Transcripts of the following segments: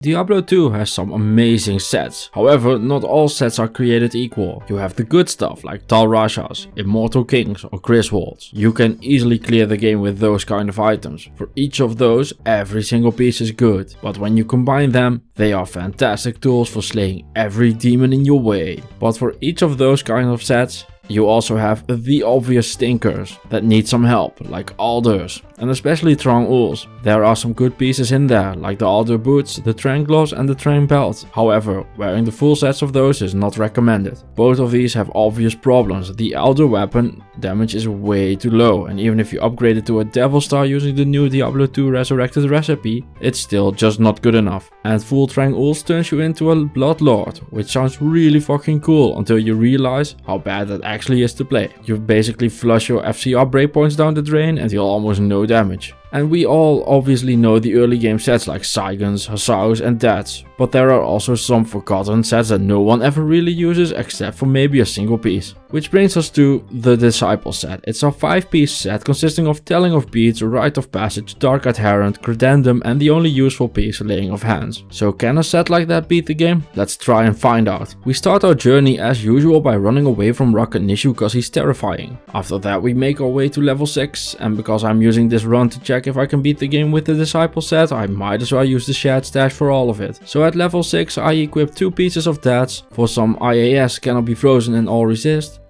Diablo 2 has some amazing sets, however not all sets are created equal. You have the good stuff like Tal Rashas, Immortal Kings or Griswolds. You can easily clear the game with those kind of items. For each of those, every single piece is good, but when you combine them, they are fantastic tools for slaying every demon in your way. But for each of those kind of sets, you also have the obvious stinkers that need some help, like Alders, and especially Trang-Uls. There are some good pieces in there, like the Alder boots, the Trang gloves and the Trang belt. However, wearing the full sets of those is not recommended. Both of these have obvious problems. The Alder weapon damage is way too low, and even if you upgrade it to a Devil Star using the new Diablo 2 resurrected recipe, it's still just not good enough. And full Trang-Uls turns you into a Bloodlord, which sounds really fucking cool until you realize how bad that actually is to play. You basically flush your FCR breakpoints down the drain and deal almost no damage. And we all obviously know the early game sets like Saigons, Hasaus and Dats, but there are also some forgotten sets that no one ever really uses except for maybe a single piece. Which brings us to the Disciple set. It's a 5-piece set consisting of Telling of Beads, Rite of Passage, Dark Adherent, Credendum and the only useful piece, Laying of Hands. So can a set like that beat the game? Let's try and find out. We start our journey as usual by running away from Rocket Nishu because he's terrifying. After that we make our way to level 6, and because I'm using this run to check if I can beat the game with the Disciple set, I might as well use the shared stash for all of it. So at level 6 I equip 2 pieces of Dats for some IAS, Cannot Be Frozen and All Resist.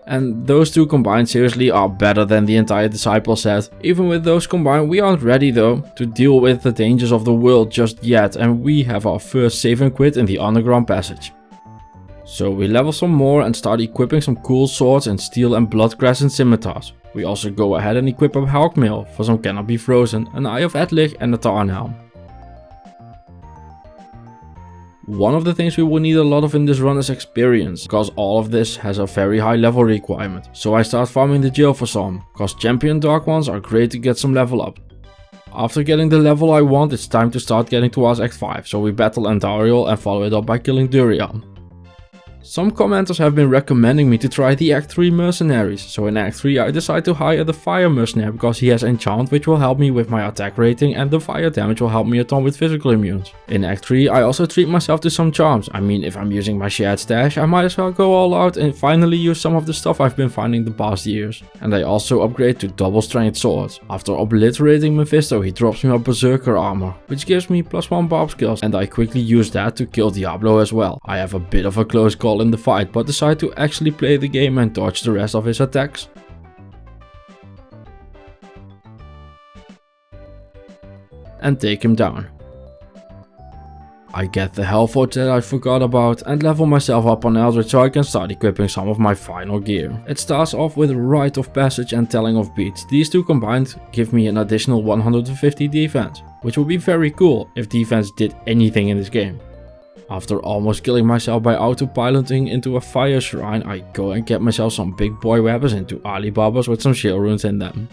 And those two combined seriously are better than the entire Disciple set. Even with those combined, we aren't ready though to deal with the dangers of the world just yet, and we have our first save and quit in the underground passage. So we level some more and start equipping some cool swords and steel and blood crescent scimitars. We also go ahead and equip a Hawkmail for some Cannot Be Frozen, an Eye of Edlich and a Tarnhelm. One of the things we will need a lot of in this run is experience, because all of this has a very high level requirement. So I start farming the jail for some, because champion dark ones are great to get some level up. After getting the level I want, it's time to start getting towards Act 5, so we battle Andariel and follow it up by killing Durian. Some commenters have been recommending me to try the Act 3 mercenaries, so in Act 3 I decide to hire the fire mercenary because he has enchant which will help me with my attack rating and the fire damage will help me a ton with physical immunes. In Act 3 I also treat myself to some charms. I mean, if I'm using my shared stash I might as well go all out and finally use some of the stuff I've been finding the past years. And I also upgrade to double strength swords. After obliterating Mephisto he drops me a berserker armor, which gives me +1 barb skills, and I quickly use that to kill Diablo as well. I have a bit of a close call in the fight, but decide to actually play the game and dodge the rest of his attacks. And take him down. I get the Hellforge that I forgot about and level myself up on Eldritch so I can start equipping some of my final gear. It starts off with Rite of Passage and Telling of Beads. These two combined give me an additional 150 defense, which would be very cool if defense did anything in this game. After almost killing myself by autopiloting into a fire shrine, I go and get myself some big boy weapons into Alibabas with some shield runes in them.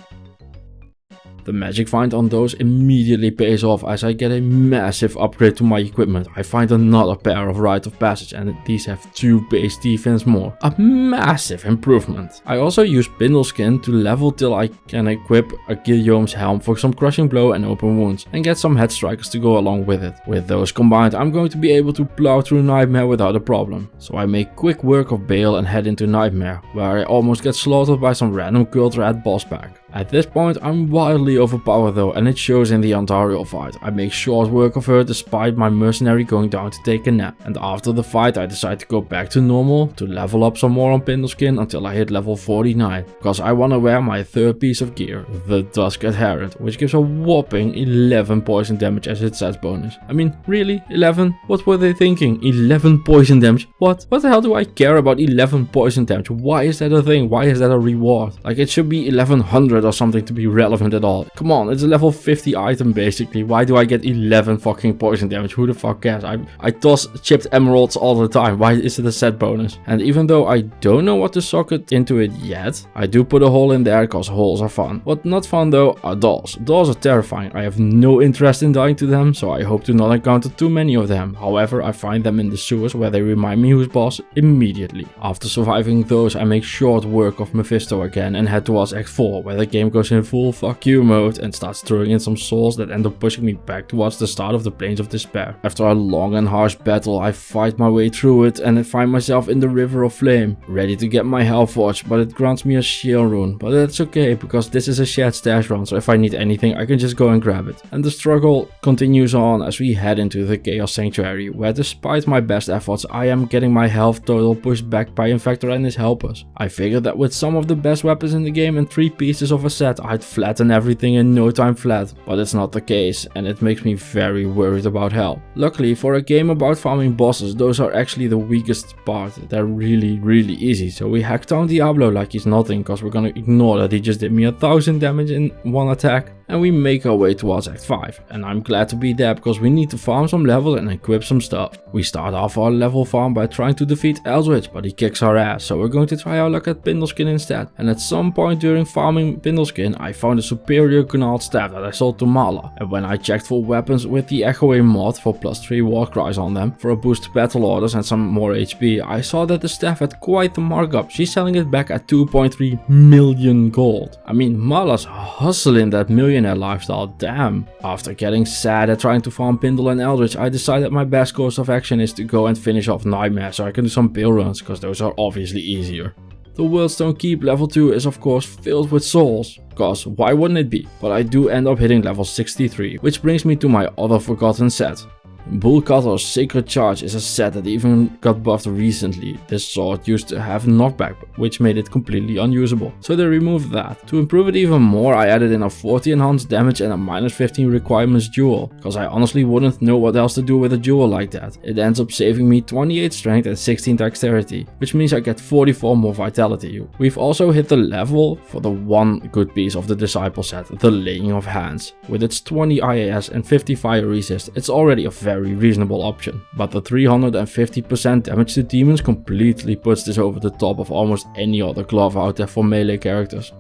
The magic find on those immediately pays off as I get a massive upgrade to my equipment. I find another pair of Rite of Passage and these have 2 base defense more. A massive improvement. I also use Bindle Skin to level till I can equip a Guillaume's helm for some crushing blow and open wounds and get some head strikers to go along with it. With those combined I'm going to be able to plow through Nightmare without a problem. So I make quick work of Bale and head into Nightmare, where I almost get slaughtered by some random cult rat boss pack. At this point I'm wildly overpowered though, and it shows in the Andariel fight. I make short work of her despite my mercenary going down to take a nap. And after the fight I decide to go back to normal to level up some more on Pindleskin until I hit level 49. Because I want to wear my 3rd piece of gear, the Dusk Adherent, which gives a whopping 11 poison damage as its stats bonus. I mean, really? 11? What were they thinking? 11 poison damage? What? What the hell do I care about 11 poison damage? Why is that a thing? Why is that a reward? Like, it should be 1100 or something to be relevant at all. Come on, it's a level 50 item basically. Why do I get 11 fucking poison damage? Who the fuck cares? I toss chipped emeralds all the time. Why is it a set bonus? And even though I don't know what to socket into it yet, I do put a hole in there because holes are fun. What not fun though are dolls. Dolls are terrifying. I have no interest in dying to them, so I hope to not encounter too many of them. However, I find them in the sewers where they remind me who's boss immediately. After surviving those, I make short work of Mephisto again and head towards Act 4, where the game goes in full fuck you mode and starts throwing in some souls that end up pushing me back towards the start of the Plains of Despair. After a long and harsh battle, I fight my way through it and I find myself in the River of Flame, ready to get my health forge, but it grants me a shield rune. But that's okay, because this is a shared stash run, so if I need anything I can just go and grab it. And the struggle continues on as we head into the Chaos Sanctuary, where despite my best efforts I am getting my health total pushed back by Infector and his helpers. I figured that with some of the best weapons in the game and 3 pieces of a set I'd flatten everything in no time flat, but it's not the case and it makes me very worried about health. Luckily for a game about farming bosses, those are actually the weakest part. They're really easy, so we hack down Diablo like he's nothing, cause we're gonna ignore that he just did me 1000 damage in one attack. And we make our way towards Act 5, and I'm glad to be there because we need to farm some levels and equip some stuff. We start off our level farm by trying to defeat Eldritch, but he kicks our ass, so we're going to try our luck at Pindleskin instead. And at some point during farming Pindleskin, I found a superior gnarled staff that I sold to Mala, and when I checked for weapons with the Echoing mod for +3 war cries on them, for a boost to battle orders and some more HP, I saw that the staff had quite the markup. She's selling it back at 2.3 million gold. I mean, Mala's hustling that millionaire lifestyle, damn. After getting sad at trying to farm Pindle and Eldritch, I decided my best course of action is to go and finish off Nightmare so I can do some bill runs, cause those are obviously easier. The Wildstone Keep level 2 is of course filled with souls, cause why wouldn't it be? But I do end up hitting level 63, which brings me to my other forgotten set. Bul-Kathos Sacred Charge is a set that even got buffed recently. This sword used to have knockback, which made it completely unusable, so they removed that. To improve it even more, I added in a 40 enhanced damage and a -15 requirements duel, cause I honestly wouldn't know what else to do with a duel like that. It ends up saving me 28 strength and 16 dexterity, which means I get 44 more vitality. We've also hit the level for the one good piece of the Disciple set, the Laying of Hands. With its 20 IAS and 50 fire resist, it's already a very reasonable option, but the 350% damage to demons completely puts this over the top of almost any other glove out there for melee characters.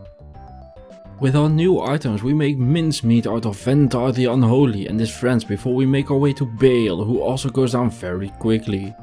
With our new items we make mincemeat out of Ventar the Unholy and his friends before we make our way to Bale, who also goes down very quickly.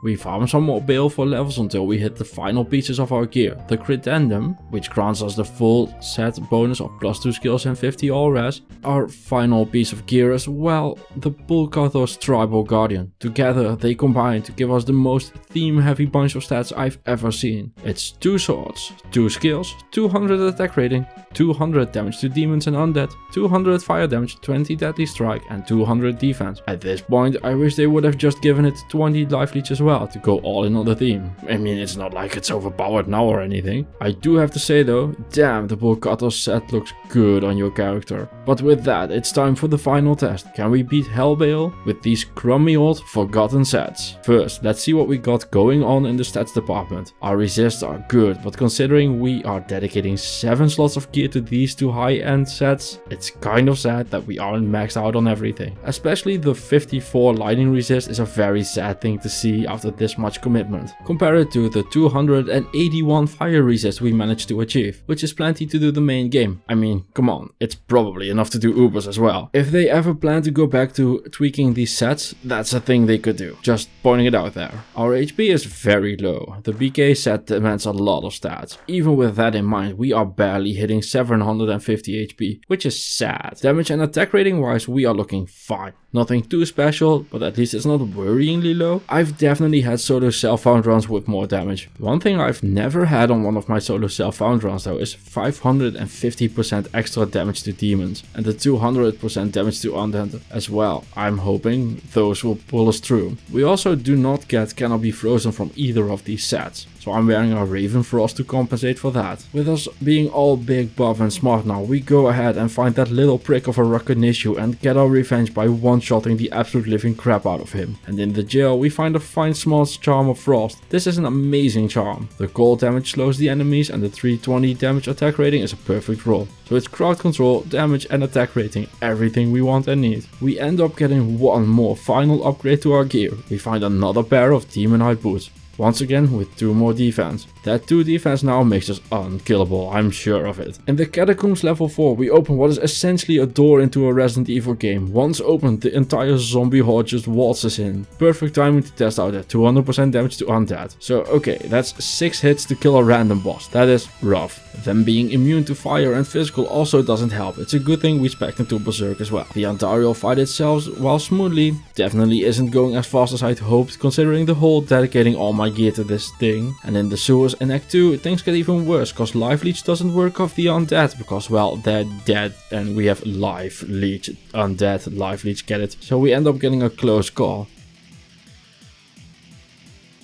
We farm some more Bale for levels until we hit the final pieces of our gear, the Credendum, which grants us the full set bonus of +2 skills and 50 all res, our final piece of gear as well, the Bul-Kathos Tribal Guardian. Together they combine to give us the most theme heavy bunch of stats I've ever seen. It's 2 swords, 2 skills, 200 attack rating, 200 damage to demons and undead, 200 fire damage, 20 deadly strike and 200 defense. At this point I wish they would have just given it 20 life leech as well to go all in on the theme. I mean, it's not like it's overpowered now or anything. I do have to say though, damn, the Bul-Kathos set looks good on your character. But with that, it's time for the final test. Can we beat Hellbale with these crummy old forgotten sets? First, let's see what we got going on in the stats department. Our resists are good, but considering we are dedicating 7 slots of gear to these 2 high-end sets, it's kind of sad that we aren't maxed out on everything. Especially the 54 lightning resist is a very sad thing to see after this much commitment. Compare it to the 281 fire resist we managed to achieve, which is plenty to do the main game. I mean, come on, it's probably enough to do Ubers as well. If they ever plan to go back to tweaking these sets, that's a thing they could do. Just pointing it out there. Our HP is very low. The BK set demands a lot of stats. Even with that in mind, we are barely hitting 750 HP, which is sad. Damage and attack rating wise, we are looking fine. Nothing too special, but at least it's not worryingly low. I've definitely had solo self-found runs with more damage. One thing I've never had on one of my solo self-found runs though is 550% extra damage to demons and the 200% damage to undead as well. I'm hoping those will pull us through. We also do not get Cannot Be Frozen from either of these sets, so I'm wearing a Raven Frost to compensate for that. With us being all big, buff and smart now, we go ahead and find that little prick of a Rakunishu and get our revenge by one-shotting the absolute living crap out of him. And in the jail we find a fine small charm of Frost. This is an amazing charm. The cold damage slows the enemies and the 320 damage attack rating is a perfect roll. So it's crowd control, damage and attack rating, everything we want and need. We end up getting one more final upgrade to our gear. We find another pair of Demonite boots. Once again with 2 more defense. That 2 defense now makes us unkillable, I'm sure of it. In the Catacombs level 4 we open what is essentially a door into a Resident Evil game. Once opened, the entire zombie horde just waltzes in. Perfect timing to test out that 200% damage to undead. So okay, that's 6 hits to kill a random boss. That is rough. Them being immune to fire and physical also doesn't help. It's a good thing we spec'd into Berserk as well. The Ontario fight itself, while smoothly, definitely isn't going as fast as I'd hoped, considering the whole dedicating all my gear to this thing. And in the sewers in Act 2, things get even worse, cause Life Leech doesn't work off the undead, because well, they're dead and we have Life Leech, undead, Life Leech, get it? So we end up getting a close call.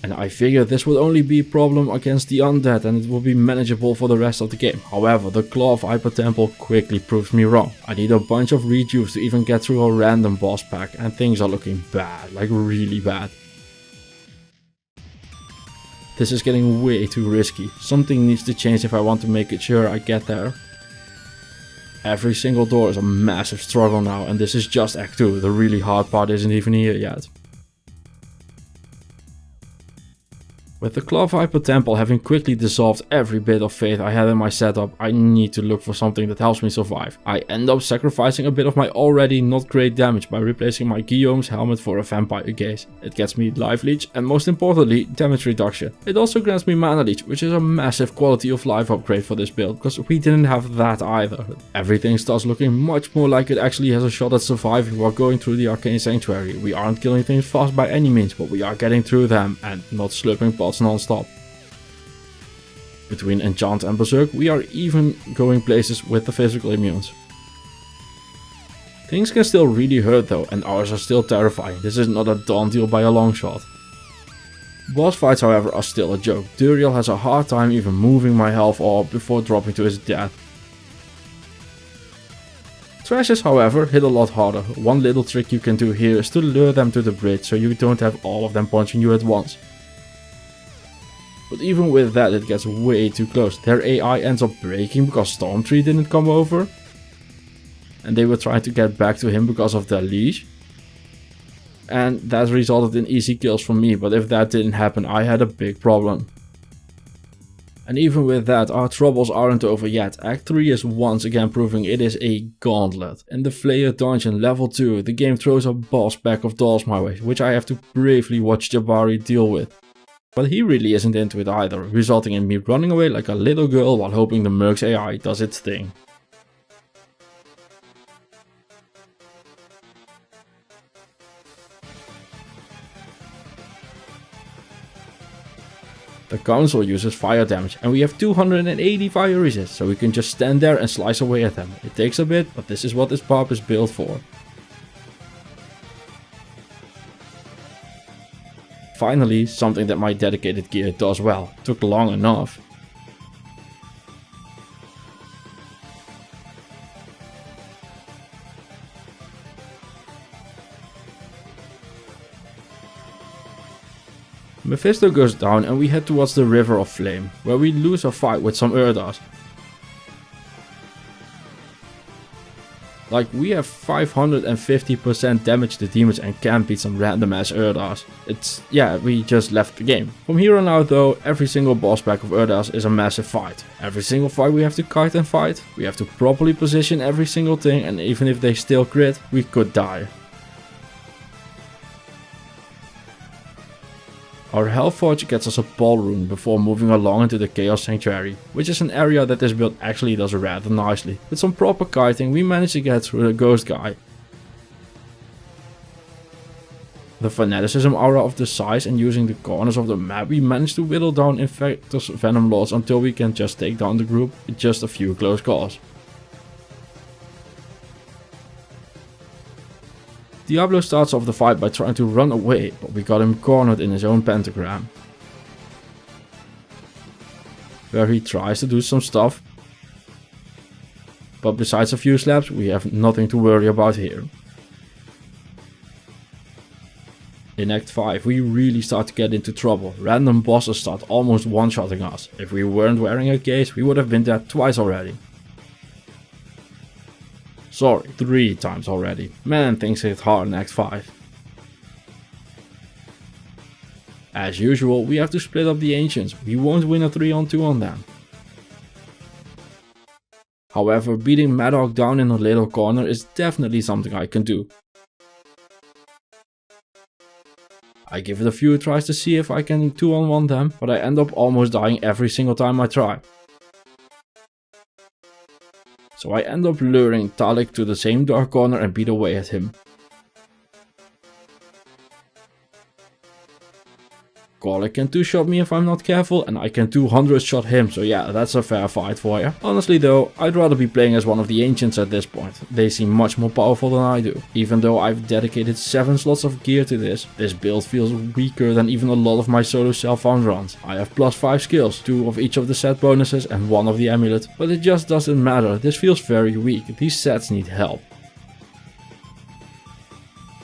And I figured this would only be a problem against the undead and it will be manageable for the rest of the game. However, the Claw of Hyper Temple quickly proves me wrong. I need a bunch of rejuves to even get through a random boss pack and things are looking bad, like really bad. This is getting way too risky. Something needs to change if I want to make it sure I get there. Every single door is a massive struggle now and this is just Act 2, the really hard part isn't even here yet. With the Claw of Hyper Temple having quickly dissolved every bit of faith I had in my setup, I need to look for something that helps me survive. I end up sacrificing a bit of my already not great damage by replacing my Guillaume's helmet for a vampire gaze. It gets me Life Leech and most importantly damage reduction. It also grants me Mana Leech, which is a massive quality of life upgrade for this build, because we didn't have that either. Everything starts looking much more like it actually has a shot at surviving while going through the Arcane Sanctuary. We aren't killing things fast by any means, but we are getting through them and not slurping pots non-stop. Between Enchant and Berserk we are even going places with the physical immunes. Things can still really hurt though and ours are still terrifying. This is not a done deal by a long shot. Boss fights however are still a joke. Duriel has a hard time even moving my health orb before dropping to his death. Thrashes however hit a lot harder. One little trick you can do here is to lure them to the bridge so you don't have all of them punching you at once. But even with that it gets way too close. Their AI ends up breaking because Stormtree didn't come over. And they were trying to get back to him because of their leash. And that resulted in easy kills for me, but if that didn't happen I had a big problem. And even with that our troubles aren't over yet. Act 3 is once again proving it is a gauntlet. In the Flayer dungeon level 2 the game throws a boss pack of dolls my way, which I have to bravely watch Jabari deal with. But he really isn't into it either, resulting in me running away like a little girl while hoping the Merc's AI does its thing. The council uses fire damage and we have 280 fire resist, so we can just stand there and slice away at them. It takes a bit, but this is what this barb is built for. Finally, something that my dedicated gear does well. Took long enough. Mephisto goes down and we head towards the River of Flame, where we lose a fight with some Urdars. Like, we have 550% damage to demons and can beat some random ass Urdars. Yeah, we just left the game. From here on out though, every single boss pack of Urdars is a massive fight. Every single fight we have to kite and fight. We have to properly position every single thing, and even if they still crit, we could die. Our Hellforge gets us a ballroom before moving along into the Chaos Sanctuary, which is an area that this build actually does rather nicely. With some proper kiting we managed to get through the ghost guy. The fanaticism aura of the size and using the corners of the map we managed to whittle down Infector's Venom Lords until we can just take down the group with just a few close calls. Diablo starts off the fight by trying to run away, but we got him cornered in his own pentagram, where he tries to do some stuff, but besides a few slaps we have nothing to worry about here. In Act 5 we really start to get into trouble. Random bosses start almost one-shotting us. If we weren't wearing a case we would have been dead twice already. Sorry, 3 times already. Man, things hit hard in Act 5. As usual, we have to split up the ancients, we won't win a 3-on-2 on them. However, beating Madog down in a little corner is definitely something I can do. I give it a few tries to see if I can 2-on-1 them, but I end up almost dying every single time I try. So I end up luring Talik to the same dark corner and beat away at him. Gorlick can 2-shot me if I'm not careful, and I can 200-shot him, so yeah, that's a fair fight for you. Honestly though, I'd rather be playing as one of the ancients at this point. They seem much more powerful than I do. Even though I've dedicated 7 slots of gear to this build feels weaker than even a lot of my solo self-found runs. I have +5 skills, 2 of each of the set bonuses and 1 of the amulet, but it just doesn't matter, this feels very weak, these sets need help.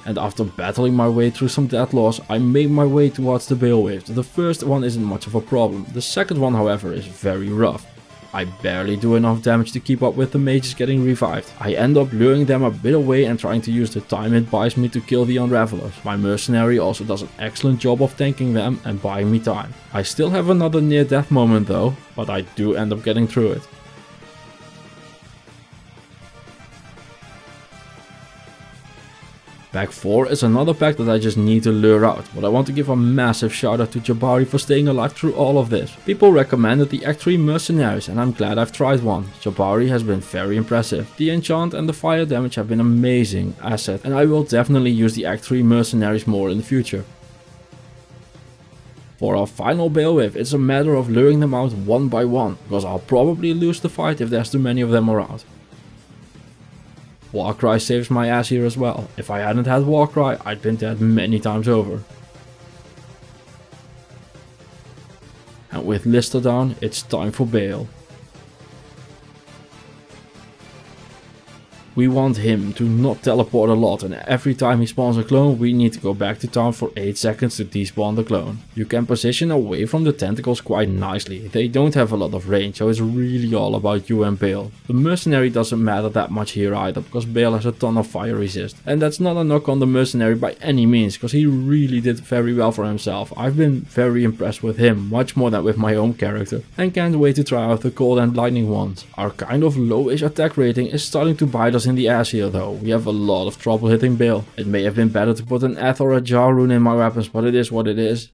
And after battling my way through some death loss, I make my way towards the Bale waves. The first one isn't much of a problem, the second one however is very rough. I barely do enough damage to keep up with the mages getting revived. I end up luring them a bit away and trying to use the time it buys me to kill the Unravelers. My mercenary also does an excellent job of tanking them and buying me time. I still have another near death moment though, but I do end up getting through it. Pack 4 is another pack that I just need to lure out, but I want to give a massive shout out to Jabari for staying alive through all of this. People recommended the Act 3 mercenaries and I'm glad I've tried one. Jabari has been very impressive. The enchant and the fire damage have been amazing asset and I will definitely use the Act 3 mercenaries more in the future. For our final Bale wave, it's a matter of luring them out one by one, because I'll probably lose the fight if there's too many of them around. Warcry saves my ass here as well. If I hadn't had Warcry, I'd been dead many times over. And with Lister down, it's time for Bale. We want him to not teleport a lot, and every time he spawns a clone we need to go back to town for 8 seconds to despawn the clone. You can position away from the tentacles quite nicely, they don't have a lot of range, so it's really all about you and Bale. The mercenary doesn't matter that much here either, because Bale has a ton of fire resist. And that's not a knock on the mercenary by any means, because he really did very well for himself. I've been very impressed with him, much more than with my own character, and can't wait to try out the cold and lightning ones. Our kind of lowish attack rating is starting to bite us in the ass here though. We have a lot of trouble hitting Bale. It may have been better to put an Eth or a Jar rune in my weapons, but it is what it is.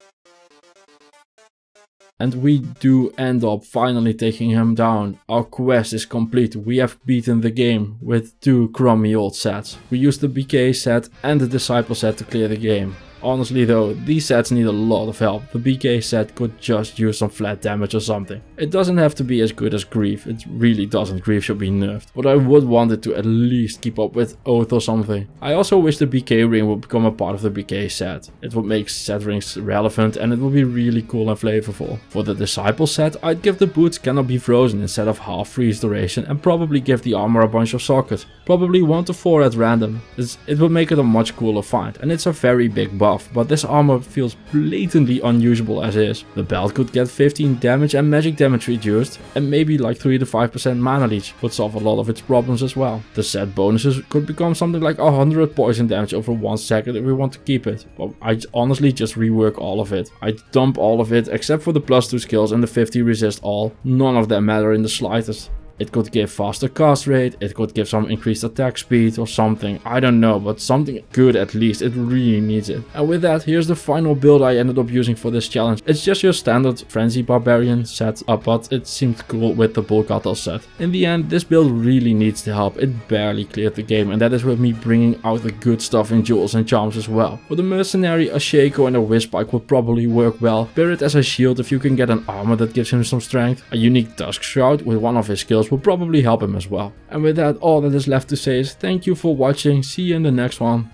And we do end up finally taking him down. Our quest is complete. We have beaten the game with 2 crummy old sets. We used the BK set and the Disciple set to clear the game. Honestly though, these sets need a lot of help. The BK set could just use some flat damage or something. It doesn't have to be as good as Grief, it really doesn't, Grief should be nerfed. But I would want it to at least keep up with Oath or something. I also wish the BK ring would become a part of the BK set. It would make set rings relevant and it would be really cool and flavorful. For the Disciple set, I'd give the boots cannot be frozen instead of half freeze duration and probably give the armor a bunch of sockets. Probably 1 to 4 at random. It would make it a much cooler find and it's a very big buff. But this armor feels blatantly unusable as is. The belt could get 15 damage and magic damage reduced, and maybe like 3 to 5% mana leech would solve a lot of its problems as well. The set bonuses could become something like 100 poison damage over 1 second if we want to keep it, but I'd honestly just rework all of it. I'd dump all of it except for the +2 skills and the 50 resist all. None of them matter in the slightest. It could give faster cast rate, it could give some increased attack speed or something, I don't know, but something good at least, it really needs it. And with that, here's the final build I ended up using for this challenge. It's just your standard Frenzy Barbarian set up, but it seemed cool with the Bul-Kathos set. In the end, this build really needs the help, it barely cleared the game, and that is with me bringing out the good stuff in jewels and charms as well. For the mercenary, a Shaco and a Wisp-Spike would probably work well. Bear it as a shield if you can get an armor that gives him some strength. A unique Dusk Shroud with one of his skills will probably help him as well. And with that, all that is left to say is thank you for watching, see you in the next one.